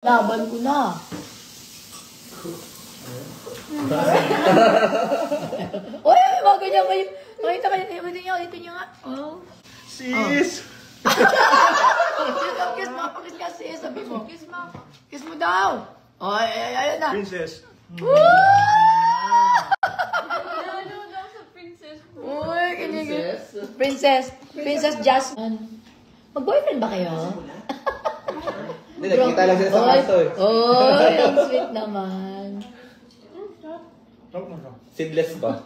Laban ko na. Uy, mga ganyan kayo. Makita kayo. Ito nyo nga. Oh. Sis! Kiss mo. Kiss ka sis. Sabi mo. Kiss mo. Kiss mo daw. Oh, ayun na. Princess. Uy, kinig. Princess Jasmine. Mag-boyfriend ba kayo? Hindi, nagkita lang sila sa kaso eh. Oy, ang sweet naman. Seedless ba?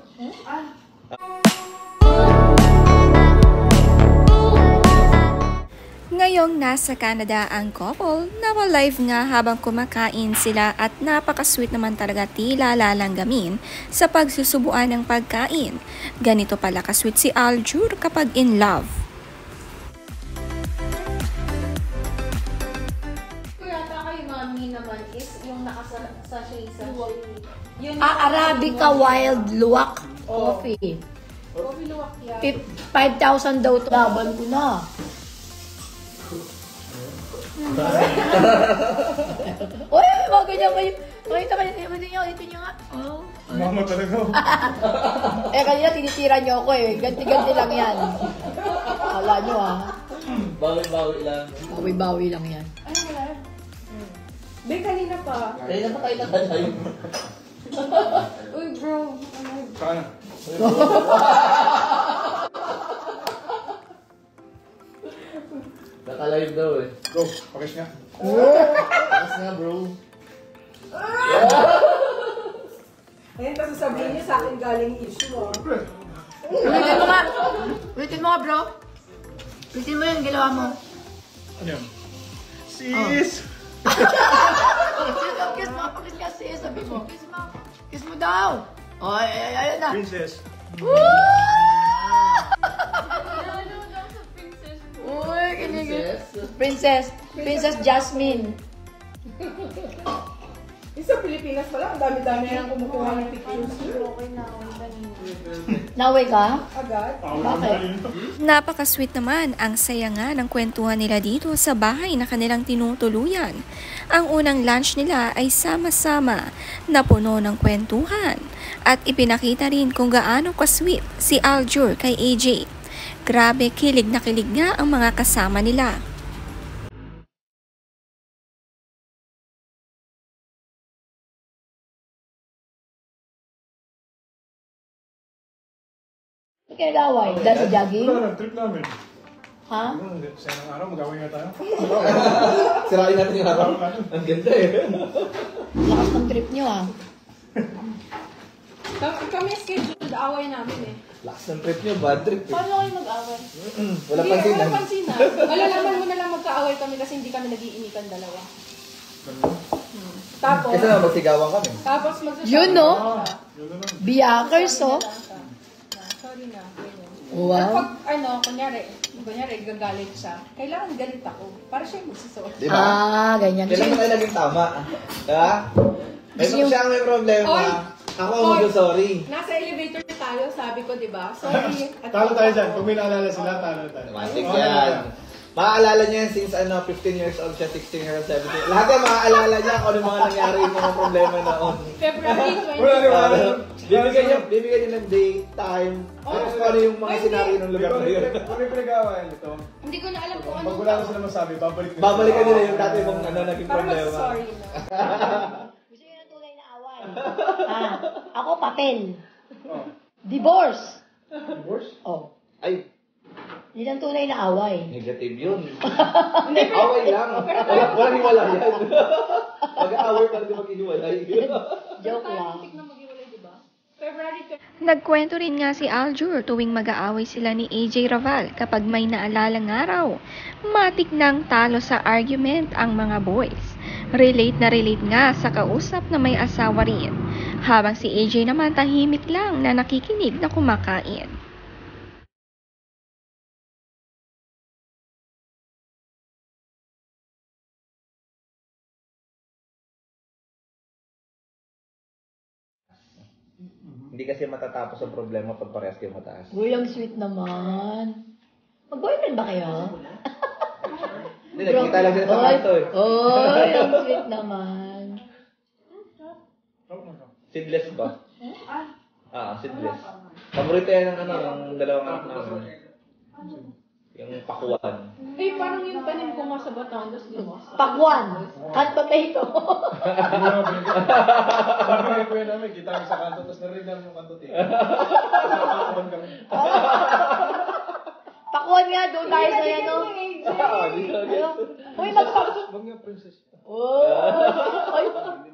Ngayong nasa Canada ang couple, nawa-live nga habang kumakain sila at napaka-sweet naman talaga tila lalanggamin sa pagsusubuan ng pagkain. Ganito pala ka-sweet si Aljur kapag in love. Naman is yung nakasashay sa Arabica Wild Luwak Coffee. coffee luwak yan. 5,000 daw to. Laban ko na. Uy, mga ganyan kayo. Makita kayo. Ito nyo nga. Oh. Mama talaga. Kanina tinitira nyo ako eh. Ganti-ganti lang yan. Wala nyo ah. Bawi-bawi lang. Bawi-bawi lang yan. Ano wala? Be, kanina pa. Kaya na kayo tayo. Uy, bro. Saan na? Naka-live daw eh. Bro, pakis nga. Pakas nga bro. Ayun, tapos sasabihin niyo sa akin galing issue ah. Ulitin mo nga. Ulitin mo nga bro. Ulitin mo yung ginawa mo. Ano yun? Sis! Kiss mo. Kiss ka sis. Sabi mo. Kiss mo. Kiss mo daw. Oh, ayun na. Princess. Uy, kinig. Princess Jasmine. Sa Pilipinas pala, ang dami-dami nang kumukuha ng pictures. Okay na, Naway ka? agad. Bakit? Napaka-sweet naman ang saya nga ng kwentuhan nila dito sa bahay na kanilang tinutuluyan. Ang unang lunch nila ay sama-sama na puno ng kwentuhan at ipinakita rin kung gaano ka-sweet si Aljur kay AJ. Grabe, kilig na kilig nga ang mga kasama nila. Kaya laway. Dahil sa jogging? Wala, trip namin. Ha? Sa isang araw, mag-away nga tayo. Sirain natin yung araw. Ang ganda eh. Lakas ng trip nyo ah. Kami scheduled away namin eh. Lakas ng trip nyo, bad trip eh. Paano kayo mag-away? Wala pansinan. Wala pansinan. Malalaman mo na lang magka-away kami kasi hindi kami nag-iinitan dalawa. Tapos, Kasi na magsigawan kami. tapos magsasabi. Yun, no? Yun na lang. Biyakers oh. Sorry na. ganyan. Wow. Pag kunyari gagalit siya, kailangan galit ako para siya magsisorry. Di ba? Ganyan. Kailan mo tayo naging tama? Diba? May Gusto yung- siya may problema. Oy! Ako ang mag-sorry. Nasa elevator na tayo, sabi ko, di ba? Sorry. Talo tayo dyan. Pag may naalala sila, talo tayo. Matik yan. Maaalala niya yan since 15 years old siya, 16 years old, 17. Lahat yan maaalala niya kung ano mga nangyari yung mga problema noon. February Wala, 20. Bibigyan niya ng date, time, tapos kung ano yung mga senaryo ng lugar na yun. Kung may pinag-aawayan ito, Hindi ko na alam kung ano. pag wala na sila masabi, babalik na. Babalikan nila yung dati mong naging Para problema. mag-sorry na. Gusto nyo ng tunay na away? Ako papel. Oh. Divorce. Divorce? Oh. Ay, Yun ang tunay na away. negative yun. Away lang. Walang hiwalay yan. Pag-away talaga mag-hiwalay. Joke lang. Tik na mag-iwalay, di ba? February 20. Nagkwento rin nga si Aljur tuwing mag-aaway sila ni AJ Raval kapag may naalalang araw. Matik nang talo sa argument ang mga boys. Relate na relate nga sa kausap na may asawa rin. Habang si AJ naman tahimik lang na nakikinig na kumakain. Hindi kasi matatapos ang problema pag parehas kayo mataas. Uy, ang sweet naman. Mag-boyfriend ba kayo? Hindi, nagkita lang sila sa kanto eh. Oy, ang sweet naman. Seedless ba? Seedless. Paborito yan ng ng dalawang anak namin. Yung pakuan. Eh, parang yung tanim ko nga sa Batangas, di ba? Pakwan. Hot potato. Sabi nga yung kuya namin, kita kami sa kanto, tapos narinig namin yung kanto tiyo. Pakuhan kami. Pakwan nga, doon tayo sa ano. Uy, Wag nga, princess. Uy,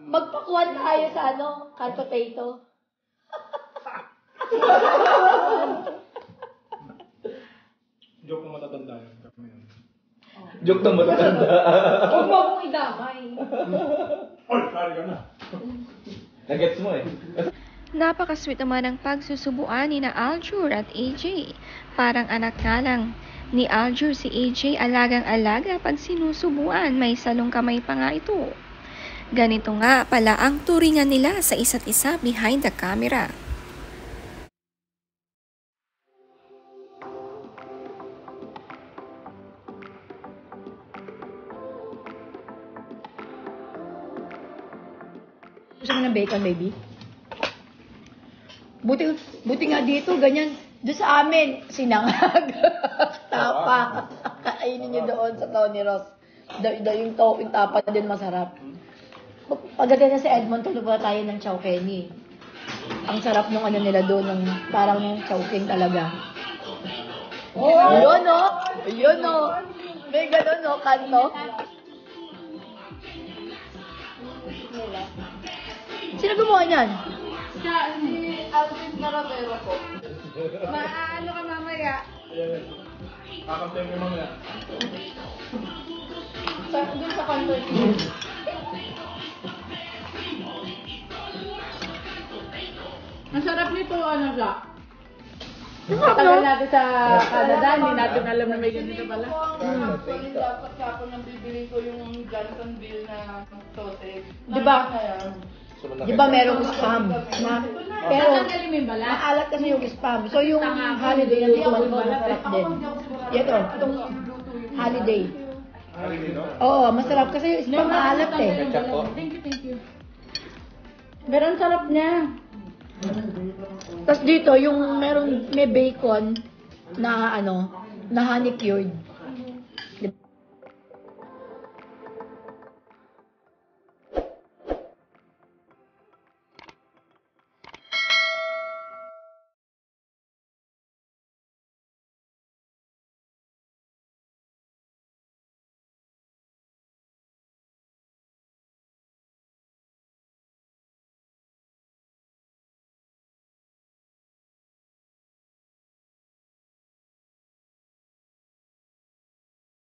magpakwan tayo sa ano, hot potato. Joke na matatanda yun. Kami yun. Joke na matatanda. Huwag mo akong idamay. Oy, sorry ka na. Nagets mo eh. Napaka-sweet naman ang pagsusubuan ni na Aljur at AJ. Parang anak nga lang ni Aljur si AJ, alagang-alaga pag sinusubuan, may salong kamay pa nga ito. Ganito nga pala ang turingan nila sa isa't isa behind the camera. Gusto mo ng bacon, baby? Buti nga dito, ganyan. Doon sa amin, sinangag. Tapa. Kainin nyo doon sa Tony Ross. Yung tapa din masarap. Pagdating na sa Edmonton, lupa tayo ng Chowkenny. Ang sarap nung ano nila doon, ng, parang yung Chowking talaga. Yun o! Yun o! May ganun o, kanto. Sino gumawa niyan? Si Alvin Naravero po. Maaano ka mamaya? Ayan. Kakantay mo mamaya. Doon sa kanto. Ang sarap nito, ano siya? Tagal natin sa Canada, hindi natin alam na may ganito pala. Actually, dapat ako nang bibili ko yung Johnsonville na sausage. Di ba? Di ba merong spam? Pero, Tatanggalin mo yung balat. maalat kasi yung spam. So, yung holiday na tutuan ko, masarap din. Ito, itong holiday. Holiday, no? Oo, masarap kasi yung spam maalat eh. Ketchup po. Thank you. Pero ang sarap niya. Tapos dito, yung may bacon na ano, na honey cured.